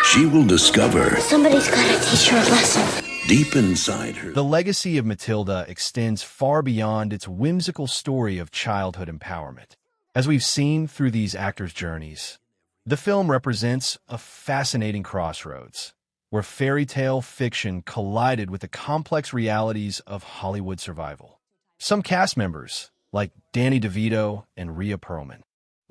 she will discover Somebody's gotta teach her a lesson. deep inside her. The legacy of Matilda extends far beyond its whimsical story of childhood empowerment. As we've seen through these actors' journeys, the film represents a fascinating crossroads, where fairy tale fiction collided with the complex realities of Hollywood survival. Some cast members, like Danny DeVito and Rhea Perlman,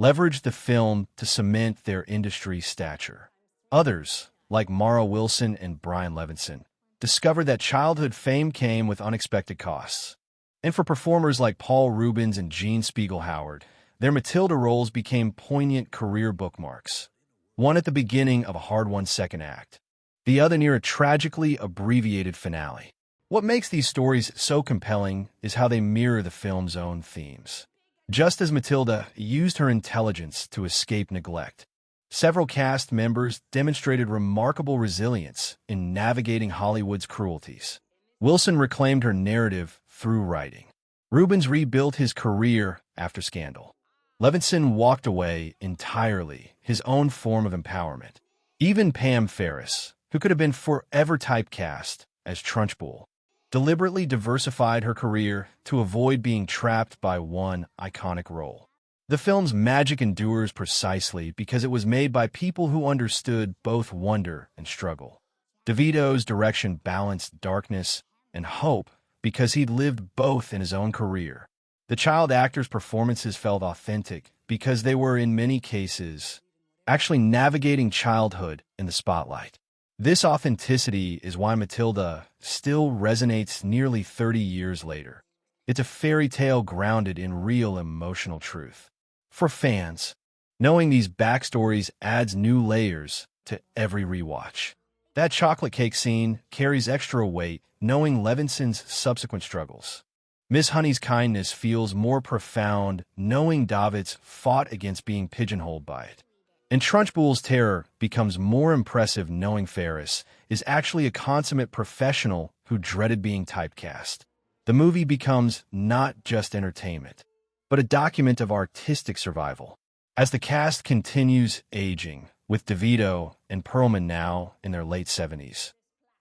leveraged the film to cement their industry stature. Others, like Mara Wilson and Brian Levenson, discovered that childhood fame came with unexpected costs. And for performers like Paul Reubens and Speegle Howard, their Matilda roles became poignant career bookmarks, one at the beginning of a hard-won second act, the other near a tragically abbreviated finale. What makes these stories so compelling is how they mirror the film's own themes. Just as Matilda used her intelligence to escape neglect, several cast members demonstrated remarkable resilience in navigating Hollywood's cruelties. Wilson reclaimed her narrative through writing. Reubens rebuilt his career after Scandal. Levenson walked away entirely, his own form of empowerment. Even Pam Ferris, who could have been forever typecast as Trunchbull, deliberately diversified her career to avoid being trapped by one iconic role. The film's magic endures precisely because it was made by people who understood both wonder and struggle. DeVito's direction balanced darkness and hope because he'd lived both in his own career. The child actors' performances felt authentic because they were, in many cases, actually navigating childhood in the spotlight. This authenticity is why Matilda still resonates nearly 30 years later. It's a fairy tale grounded in real emotional truth. For fans, knowing these backstories adds new layers to every rewatch. That chocolate cake scene carries extra weight, knowing Levenson's subsequent struggles. Miss Honey's kindness feels more profound, knowing Davidtz fought against being pigeonholed by it. And Trunchbull's terror becomes more impressive knowing Ferris is actually a consummate professional who dreaded being typecast. The movie becomes not just entertainment, but a document of artistic survival. As the cast continues aging, with DeVito and Perlman now in their late 70s,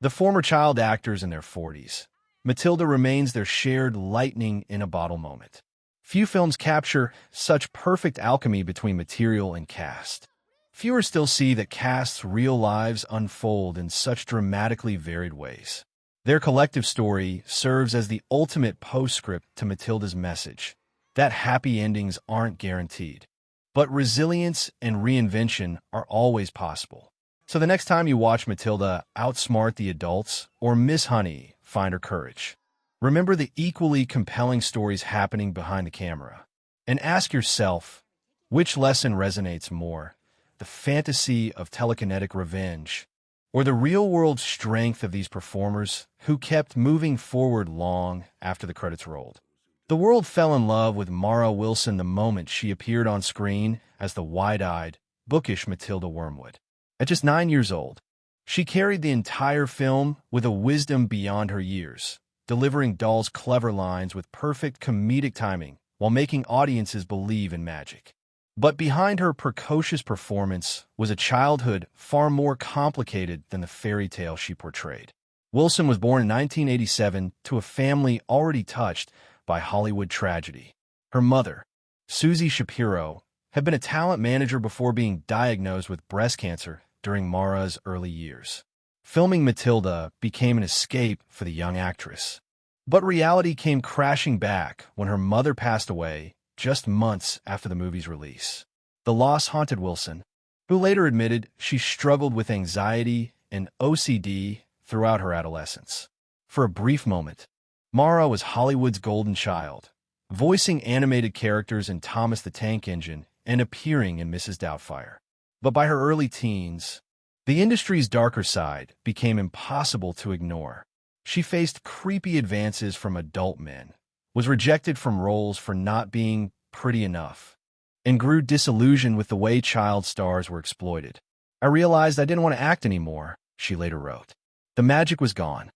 the former child actors in their 40s, Matilda remains their shared lightning-in-a-bottle moment. Few films capture such perfect alchemy between material and cast. Fewer still see that casts' real lives unfold in such dramatically varied ways. Their collective story serves as the ultimate postscript to Matilda's message that happy endings aren't guaranteed, but resilience and reinvention are always possible. So the next time you watch Matilda outsmart the adults or Miss Honey find her courage, remember the equally compelling stories happening behind the camera, and ask yourself, which lesson resonates more, the fantasy of telekinetic revenge, or the real-world strength of these performers who kept moving forward long after the credits rolled? The world fell in love with Mara Wilson the moment she appeared on screen as the wide-eyed, bookish Matilda Wormwood. At just 9 years old, she carried the entire film with a wisdom beyond her years, delivering Dahl's clever lines with perfect comedic timing while making audiences believe in magic. But behind her precocious performance was a childhood far more complicated than the fairy tale she portrayed. Wilson was born in 1987 to a family already touched by Hollywood tragedy. Her mother, Susie Shapiro, had been a talent manager before being diagnosed with breast cancer during Mara's early years. Filming Matilda became an escape for the young actress. But reality came crashing back when her mother passed away just months after the movie's release. The loss haunted Wilson, who later admitted she struggled with anxiety and OCD throughout her adolescence. For a brief moment, Mara was Hollywood's golden child, voicing animated characters in Thomas the Tank Engine and appearing in Mrs. Doubtfire. But by her early teens, the industry's darker side became impossible to ignore. She faced creepy advances from adult men, was rejected from roles for not being pretty enough, and grew disillusioned with the way child stars were exploited. "I realized I didn't want to act anymore," she later wrote. The magic was gone.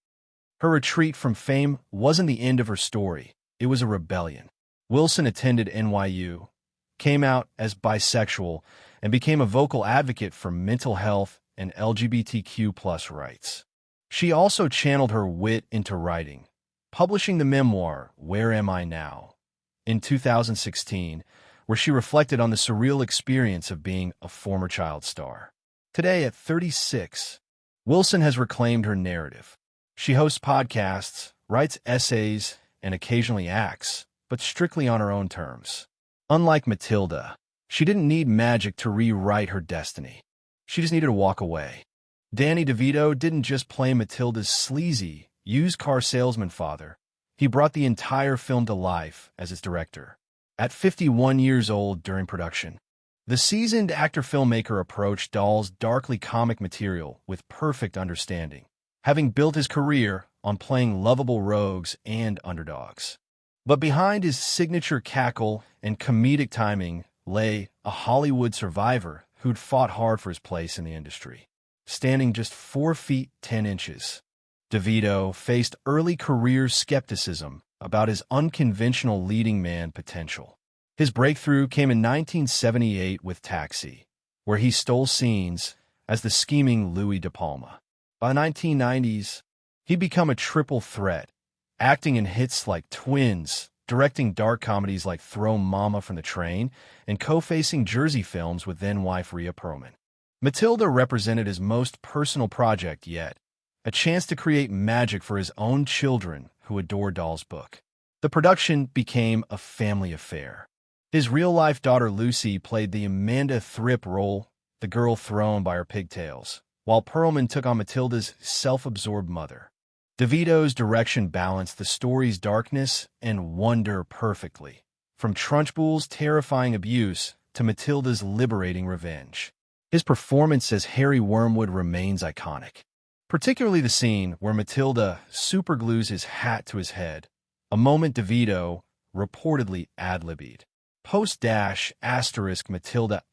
Her retreat from fame wasn't the end of her story, it was a rebellion. Wilson attended NYU, came out as bisexual, and became a vocal advocate for mental health and LGBTQ+ rights. She also channeled her wit into writing, publishing the memoir Where Am I Now? In 2016, where she reflected on the surreal experience of being a former child star. Today, at 36, Wilson has reclaimed her narrative. She hosts podcasts, writes essays, and occasionally acts, but strictly on her own terms. Unlike Matilda, she didn't need magic to rewrite her destiny. She just needed to walk away. Danny DeVito didn't just play Matilda's sleazy, used car salesman father. He brought the entire film to life as its director. At 51 years old during production, the seasoned actor-filmmaker approached Dahl's darkly comic material with perfect understanding, having built his career on playing lovable rogues and underdogs. But behind his signature cackle and comedic timing lay a Hollywood survivor who'd fought hard for his place in the industry. Standing just 4 feet 10 inches, DeVito faced early career skepticism about his unconventional leading man potential. His breakthrough came in 1978 with Taxi, where he stole scenes as the scheming Louis De Palma. By the 1990s, he'd become a triple threat, acting in hits like Twins, directing dark comedies like Throw Mama from the Train, and co-facing Jersey films with then-wife Rhea Perlman. Matilda represented his most personal project yet, a chance to create magic for his own children who adored Dahl's book. The production became a family affair. His real-life daughter Lucy played the Amanda Thripp role, the girl thrown by her pigtails, while Perlman took on Matilda's self-absorbed mother. DeVito's direction balanced the story's darkness and wonder perfectly, from Trunchbull's terrifying abuse to Matilda's liberating revenge. His performance as Harry Wormwood remains iconic, particularly the scene where Matilda superglues his hat to his head, a moment DeVito reportedly ad-libbed. Post-**Matilda**,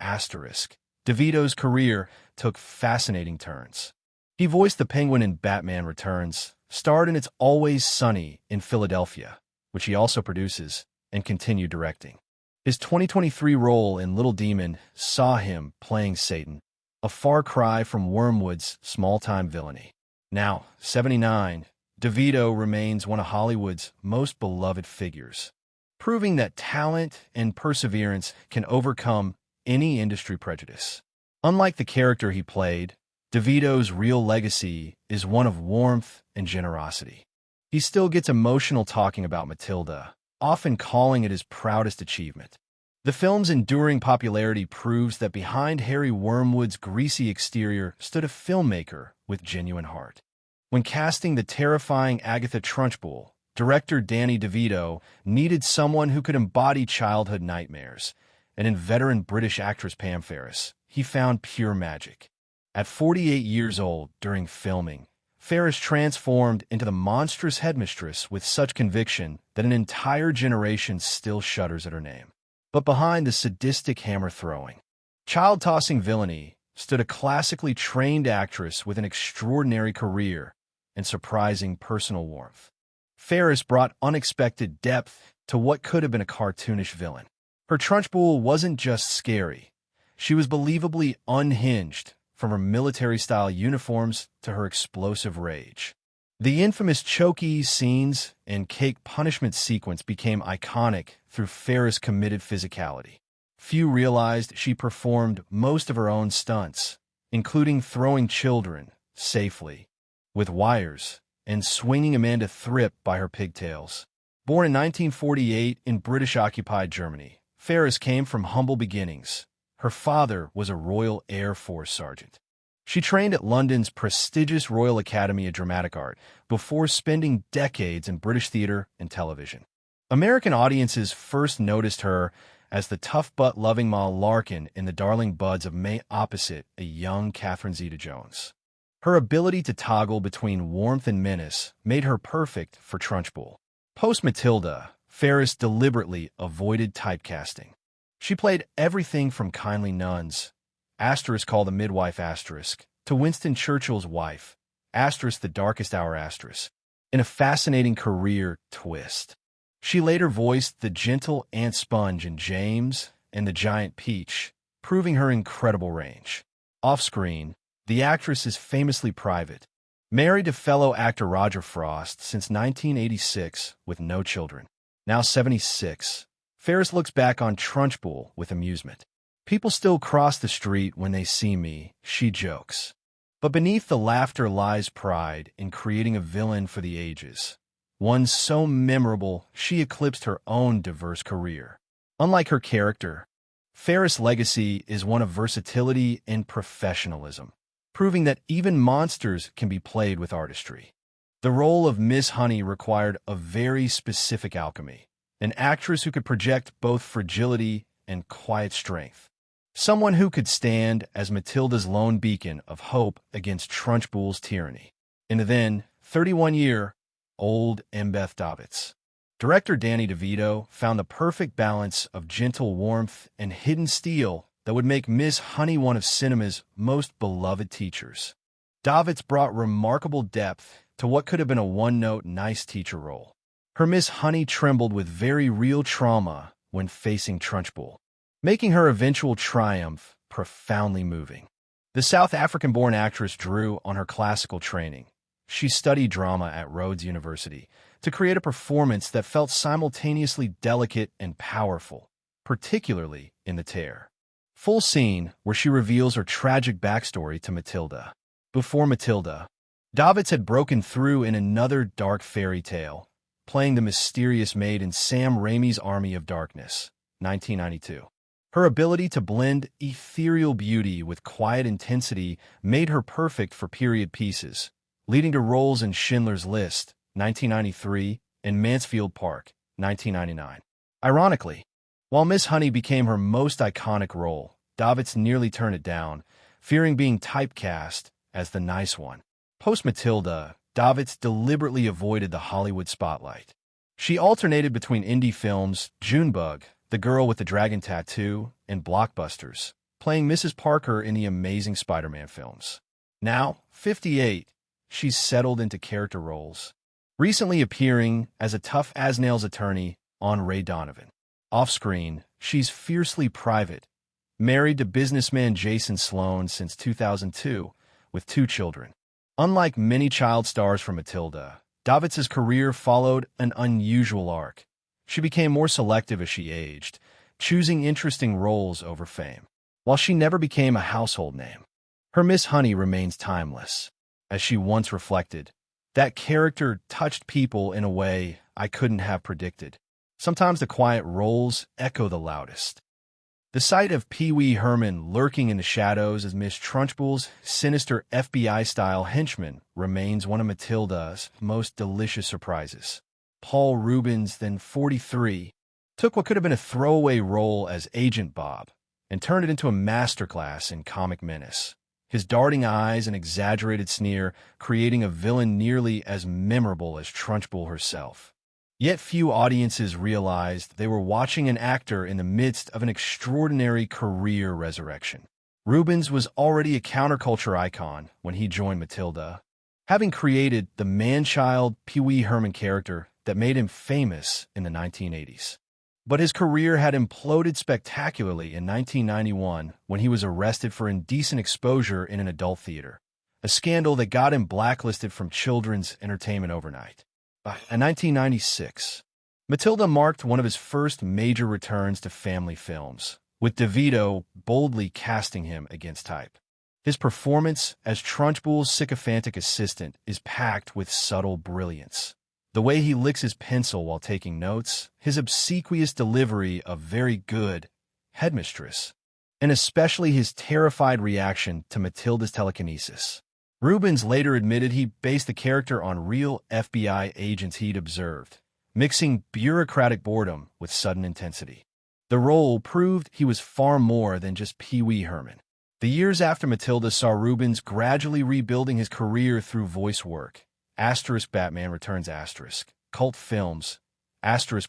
DeVito's career took fascinating turns. He voiced the Penguin in Batman Returns, starred in It's Always Sunny in Philadelphia, which he also produces, and continued directing. His 2023 role in Little Demon saw him playing Satan, a far cry from Wormwood's small-time villainy. Now, 79, DeVito remains one of Hollywood's most beloved figures, proving that talent and perseverance can overcome any industry prejudice. Unlike the character he played, DeVito's real legacy is one of warmth and generosity. He still gets emotional talking about Matilda, often calling it his proudest achievement. The film's enduring popularity proves that behind Harry Wormwood's greasy exterior stood a filmmaker with genuine heart. When casting the terrifying Agatha Trunchbull, director Danny DeVito needed someone who could embody childhood nightmares, and in veteran British actress Pam Ferris, he found pure magic. At 48 years old during filming, Ferris transformed into the monstrous headmistress with such conviction that an entire generation still shudders at her name. But behind the sadistic hammer-throwing, child-tossing villainy stood a classically trained actress with an extraordinary career and surprising personal warmth. Ferris brought unexpected depth to what could have been a cartoonish villain. Her Trunchbull wasn't just scary. She was believably unhinged, from her military-style uniforms to her explosive rage. The infamous chokey scenes and cake punishment sequence became iconic through Ferris' committed physicality. Few realized she performed most of her own stunts, including throwing children safely with wires and swinging Amanda Thripp by her pigtails. Born in 1948 in British-occupied Germany, Ferris came from humble beginnings. Her father was a Royal Air Force sergeant. She trained at London's prestigious Royal Academy of Dramatic Art before spending decades in British theater and television. American audiences first noticed her as the tough-butt-loving Ma Larkin in The Darling Buds of May opposite a young Catherine Zeta-Jones. Her ability to toggle between warmth and menace made her perfect for Trunchbull. Post-Matilda, Ferris deliberately avoided typecasting. She played everything from kindly nuns, called the midwife to Winston Churchill's wife, the darkest hour in a fascinating career twist. She later voiced the gentle Aunt Sponge in James and the Giant Peach, proving her incredible range. Off-screen, the actress is famously private, married to fellow actor Roger Frost since 1986 with no children. Now 76, Ferris looks back on Trunchbull with amusement. "People still cross the street when they see me," she jokes. But beneath the laughter lies pride in creating a villain for the ages, one so memorable she eclipsed her own diverse career. Unlike her character, Ferris' legacy is one of versatility and professionalism, proving that even monsters can be played with artistry. The role of Miss Honey required a very specific alchemy, an actress who could project both fragility and quiet strength, someone who could stand as Matilda's lone beacon of hope against Trunchbull's tyranny. In the then 31-year-old Embeth Davidtz, director Danny DeVito found the perfect balance of gentle warmth and hidden steel that would make Miss Honey one of cinema's most beloved teachers. Davidtz brought remarkable depth to what could have been a one-note nice teacher role. Her Miss Honey trembled with very real trauma when facing Trunchbull, making her eventual triumph profoundly moving. The South African-born actress drew on her classical training. She studied drama at Rhodes University to create a performance that felt simultaneously delicate and powerful, particularly in The Tear. Full scene where she reveals her tragic backstory to Matilda. Before Matilda, Davidtz had broken through in another dark fairy tale, playing the mysterious maid in Sam Raimi's Army of Darkness, 1992. Her ability to blend ethereal beauty with quiet intensity made her perfect for period pieces, leading to roles in Schindler's List, 1993, and Mansfield Park, 1999. Ironically, while Miss Honey became her most iconic role, Davidtz nearly turned it down, fearing being typecast as the nice one. Post-Matilda, Davidtz deliberately avoided the Hollywood spotlight. She alternated between indie films, Junebug, The Girl with the Dragon Tattoo, and blockbusters, playing Mrs. Parker in the Amazing Spider-Man films. Now, 58, she's settled into character roles, recently appearing as a tough-as-nails attorney on Ray Donovan. Off-screen, she's fiercely private, married to businessman Jason Sloan since 2002, with 2 children. Unlike many child stars from Matilda, Davidtz's career followed an unusual arc. She became more selective as she aged, choosing interesting roles over fame. While she never became a household name, her Miss Honey remains timeless. As she once reflected, "That character touched people in a way I couldn't have predicted. Sometimes the quiet roles echo the loudest." The sight of Pee Wee Herman lurking in the shadows as Miss Trunchbull's sinister FBI-style henchman remains one of Matilda's most delicious surprises. Paul Reubens, then 43, took what could have been a throwaway role as Agent Bob and turned it into a masterclass in comic menace, his darting eyes and exaggerated sneer creating a villain nearly as memorable as Trunchbull herself. Yet few audiences realized they were watching an actor in the midst of an extraordinary career resurrection. Reubens was already a counterculture icon when he joined Matilda, having created the man-child Pee Wee Herman character that made him famous in the 1980s. But his career had imploded spectacularly in 1991 when he was arrested for indecent exposure in an adult theater, a scandal that got him blacklisted from Children's Entertainment Overnight. In 1996, Matilda marked one of his first major returns to family films, with DeVito boldly casting him against type. His performance as Trunchbull's sycophantic assistant is packed with subtle brilliance. The way he licks his pencil while taking notes, his obsequious delivery of "very good, headmistress," and especially his terrified reaction to Matilda's telekinesis. Reubens later admitted he based the character on real FBI agents he'd observed, mixing bureaucratic boredom with sudden intensity. The role proved he was far more than just Pee Wee Herman. The years after Matilda saw Reubens gradually rebuilding his career through voice work. Batman Returns *, cult films,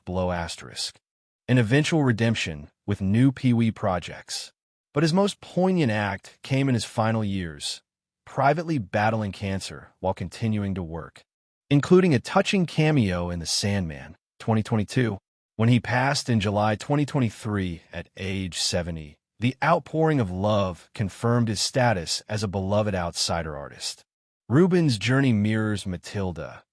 *below *, an eventual redemption with new Pee Wee projects. But his most poignant act came in his final years, privately battling cancer while continuing to work, including a touching cameo in The Sandman, 2022, when he passed in July 2023 at age 70, The outpouring of love confirmed his status as a beloved outsider artist. Reubens' journey mirrors Matilda's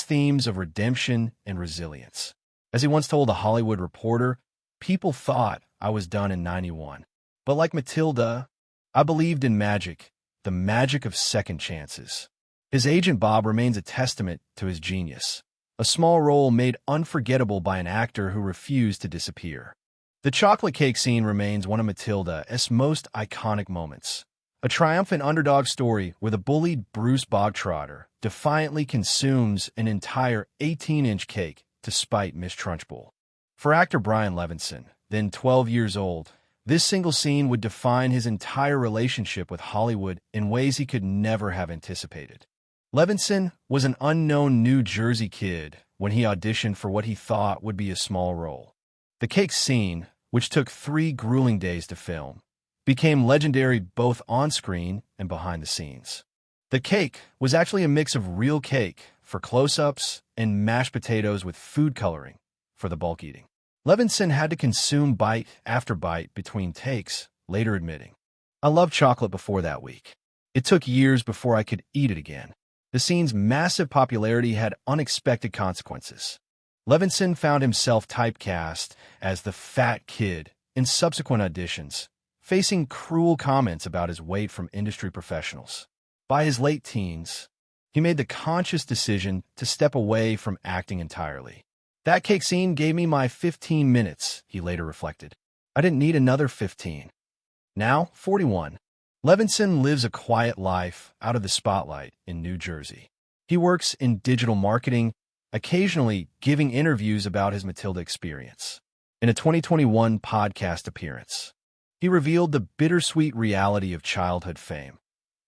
themes of redemption and resilience. As he once told a Hollywood reporter, "People thought I was done in '91. But like Matilda, I believed in magic, the magic of second chances." His agent Bob remains a testament to his genius, a small role made unforgettable by an actor who refused to disappear. The chocolate cake scene remains one of Matilda's most iconic moments. A triumphant underdog story where the bullied Bruce Bogtrotter defiantly consumes an entire 18-inch cake to spite Miss Trunchbull. For actor Brian Levenson, then 12 years old, this single scene would define his entire relationship with Hollywood in ways he could never have anticipated. Levenson was an unknown New Jersey kid when he auditioned for what he thought would be a small role. The cake scene, which took 3 grueling days to film, became legendary both on-screen and behind the scenes. The cake was actually a mix of real cake for close-ups and mashed potatoes with food coloring for the bulk eating. Levenson had to consume bite after bite between takes, later admitting, "I loved chocolate before that week. It took years before I could eat it again." The scene's massive popularity had unexpected consequences. Levenson found himself typecast as the fat kid in subsequent auditions, facing cruel comments about his weight from industry professionals. By his late teens, he made the conscious decision to step away from acting entirely. "That cake scene gave me my 15 minutes, he later reflected. "I didn't need another 15. Now, 41. Levenson lives a quiet life out of the spotlight in New Jersey. He works in digital marketing, occasionally giving interviews about his Matilda experience. In a 2021 podcast appearance, he revealed the bittersweet reality of childhood fame.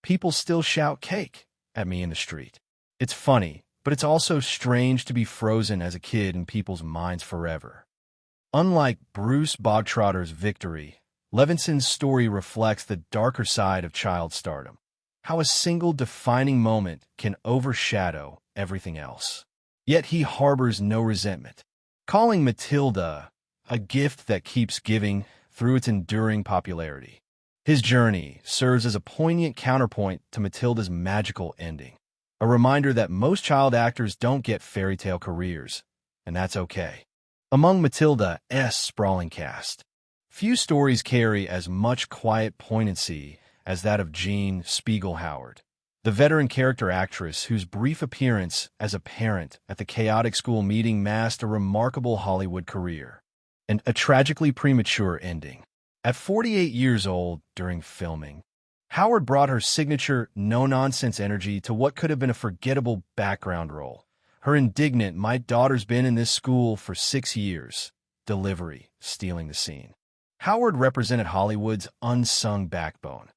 "People still shout cake at me in the street. It's funny, but it's also strange to be frozen as a kid in people's minds forever." Unlike Bruce Bogtrotter's victory, Levenson's story reflects the darker side of child stardom, how a single defining moment can overshadow everything else. Yet he harbors no resentment, calling Matilda a gift that keeps giving through its enduring popularity. His journey serves as a poignant counterpoint to Matilda's magical ending, a reminder that most child actors don't get fairy tale careers, and that's okay. Among Matilda's sprawling cast, few stories carry as much quiet poignancy as that of Jean Speegle Howard, the veteran character actress whose brief appearance as a parent at the chaotic school meeting masked a remarkable Hollywood career, and a tragically premature ending. At 48 years old during filming, Howard brought her signature no-nonsense energy to what could have been a forgettable background role. Her indignant "my daughter's been in this school for 6 years" delivery stealing the scene. Howard represented Hollywood's unsung backbone,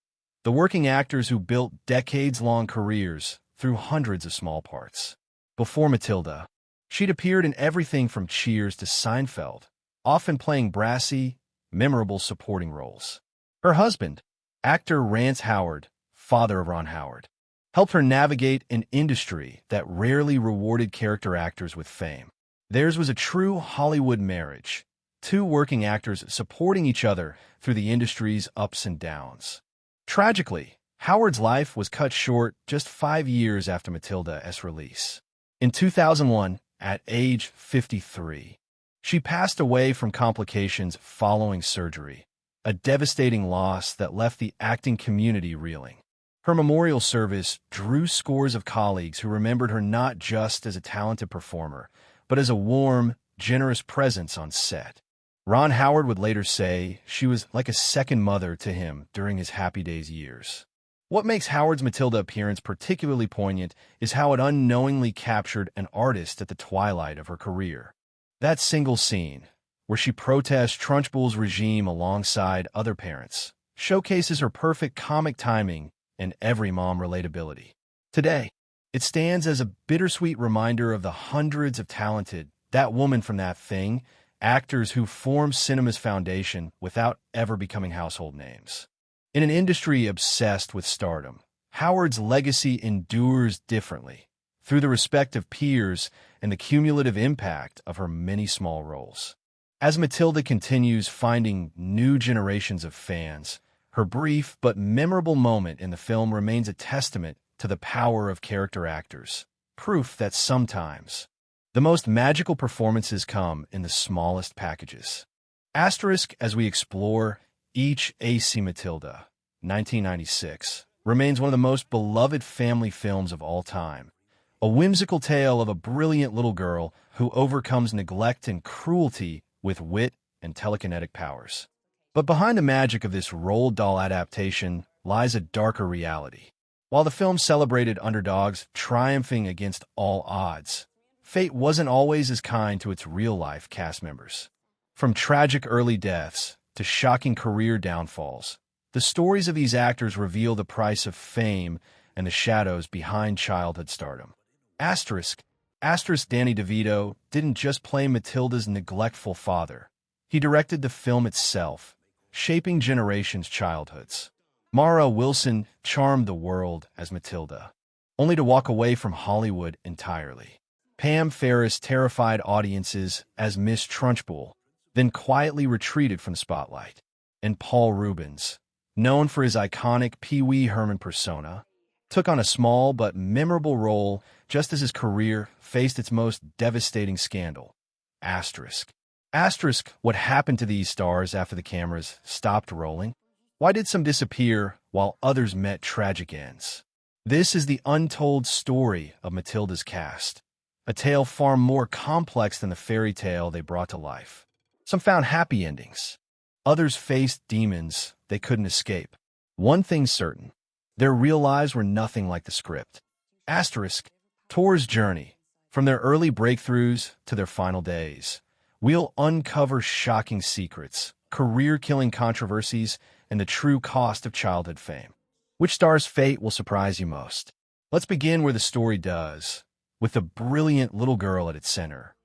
the working actors who built decades-long careers through hundreds of small parts. Before Matilda, she'd appeared in everything from Cheers to Seinfeld, often playing brassy, memorable supporting roles. Her husband, actor Rance Howard, father of Ron Howard, helped her navigate an industry that rarely rewarded character actors with fame. Theirs was a true Hollywood marriage, 2 working actors supporting each other through the industry's ups and downs. Tragically, Howard's life was cut short just 5 years after Matilda's release. In 2001, at age 53, she passed away from complications following surgery, a devastating loss that left the acting community reeling. Her memorial service drew scores of colleagues who remembered her not just as a talented performer, but as a warm, generous presence on set. Ron Howard would later say she was like a second mother to him during his Happy Days years. What makes Howard's Matilda appearance particularly poignant is how it unknowingly captured an artist at the twilight of her career. That single scene, where she protests Trunchbull's regime alongside other parents, showcases her perfect comic timing and every mom relatability. Today, it stands as a bittersweet reminder of the hundreds of talented "that woman from that thing" actors who formed cinema's foundation without ever becoming household names. In an industry obsessed with stardom, Howard's legacy endures differently, through the respect of peers and the cumulative impact of her many small roles. As Matilda continues finding new generations of fans, her brief but memorable moment in the film remains a testament to the power of character actors, proof that sometimes the most magical performances come in the smallest packages. Asterisk as we explore each AC Matilda, 1996, remains one of the most beloved family films of all time. A whimsical tale of a brilliant little girl who overcomes neglect and cruelty with wit and telekinetic powers. But behind the magic of this Roald Dahl adaptation lies a darker reality. While the film celebrated underdogs triumphing against all odds, fate wasn't always as kind to its real-life cast members. From tragic early deaths to shocking career downfalls, the stories of these actors reveal the price of fame and the shadows behind childhood stardom. Asterisk Danny DeVito didn't just play Matilda's neglectful father. He directed the film itself, shaping generations' childhoods. Mara Wilson charmed the world as Matilda, only to walk away from Hollywood entirely. Pam Ferris terrified audiences as Miss Trunchbull, then quietly retreated from the spotlight. And Paul Reubens, known for his iconic Pee Wee Herman persona, took on a small but memorable role just as his career faced its most devastating scandal. Asterisk, what happened to these stars after the cameras stopped rolling? Why did some disappear while others met tragic ends? This is the untold story of Matilda's cast, a tale far more complex than the fairy tale they brought to life. Some found happy endings. Others faced demons they couldn't escape. One thing's certain, their real lives were nothing like the script. Asterisk, Tor's journey, from their early breakthroughs to their final days. We'll uncover shocking secrets, career-killing controversies, and the true cost of childhood fame. Which star's fate will surprise you most? Let's begin where the story does, with the brilliant little girl at its center.